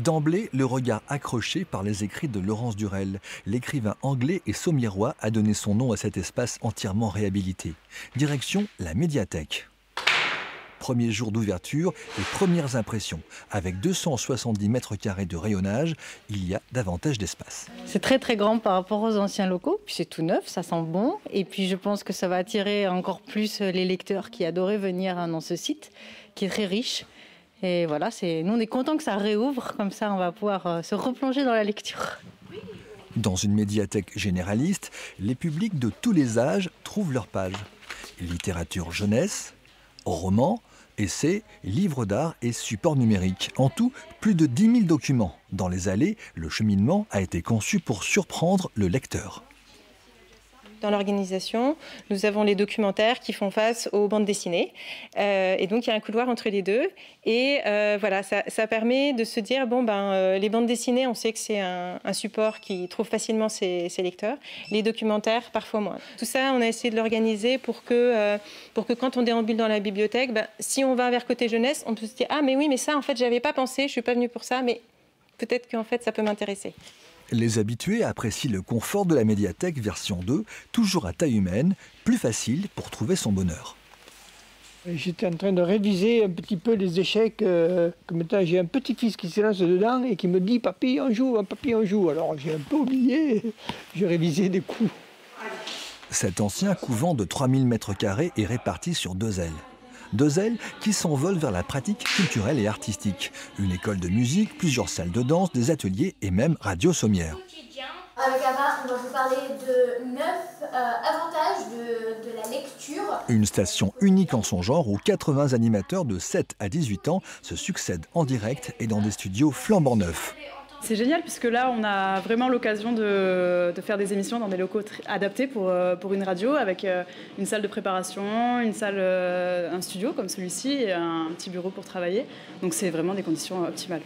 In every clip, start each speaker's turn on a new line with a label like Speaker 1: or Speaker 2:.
Speaker 1: D'emblée, le regard accroché par les écrits de Laurence Durel. L'écrivain anglais et saumierois a donné son nom à cet espace entièrement réhabilité. Direction la médiathèque. Premier jour d'ouverture et premières impressions. Avec 270 mètres carrés de rayonnage, il y a davantage d'espace.
Speaker 2: C'est très très grand par rapport aux anciens locaux, puis c'est tout neuf, ça sent bon. Et puis je pense que ça va attirer encore plus les lecteurs qui adoraient venir dans ce site, qui est très riche. Et voilà, nous on est contents que ça réouvre, comme ça on va pouvoir se replonger dans la lecture.
Speaker 1: Dans une médiathèque généraliste, les publics de tous les âges trouvent leur page. Littérature jeunesse, romans, essais, livres d'art et supports numériques. En tout, plus de 10 000 documents. Dans les allées, le cheminement a été conçu pour surprendre le lecteur.
Speaker 3: Dans l'organisation, nous avons les documentaires qui font face aux bandes dessinées. Et donc, il y a un couloir entre les deux. Et voilà, ça permet de se dire, les bandes dessinées, on sait que c'est un support qui trouve facilement ses lecteurs. Les documentaires, parfois moins. Tout ça, on a essayé de l'organiser pour que quand on déambule dans la bibliothèque, si on va vers côté jeunesse, on peut se dire, ah mais oui, mais ça, en fait, j'avais pas pensé, je suis pas venue pour ça, mais peut-être qu'en fait, ça peut m'intéresser.
Speaker 1: Les habitués apprécient le confort de la médiathèque version 2, toujours à taille humaine, plus facile pour trouver son bonheur.
Speaker 4: J'étais en train de réviser un petit peu les échecs. Comme j'ai un petit-fils qui se lance dedans et qui me dit « Papy, on joue, papy, on joue ». Alors j'ai un peu oublié, j'ai révisé des coups.
Speaker 1: Cet ancien couvent de 3000 mètres carrés est réparti sur 2 ailes. 2 ailes qui s'envolent vers la pratique culturelle et artistique. Une école de musique, plusieurs salles de danse, des ateliers et même Radio Sommière.
Speaker 5: Avec Ava, on va vous parler de 9 avantages de la lecture.
Speaker 1: Une station unique en son genre où 80 animateurs de 7 à 18 ans se succèdent en direct et dans des studios flambant neufs.
Speaker 6: C'est génial puisque là, on a vraiment l'occasion de faire des émissions dans des locaux adaptés pour une radio avec une salle de préparation, un studio comme celui-ci et un petit bureau pour travailler. Donc c'est vraiment des conditions optimales.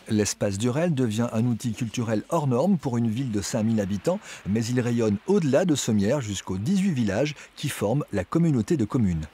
Speaker 1: L'espace Durel devient un outil culturel hors norme pour une ville de 5000 habitants, mais il rayonne au-delà de Sommières jusqu'aux 18 villages qui forment la communauté de communes.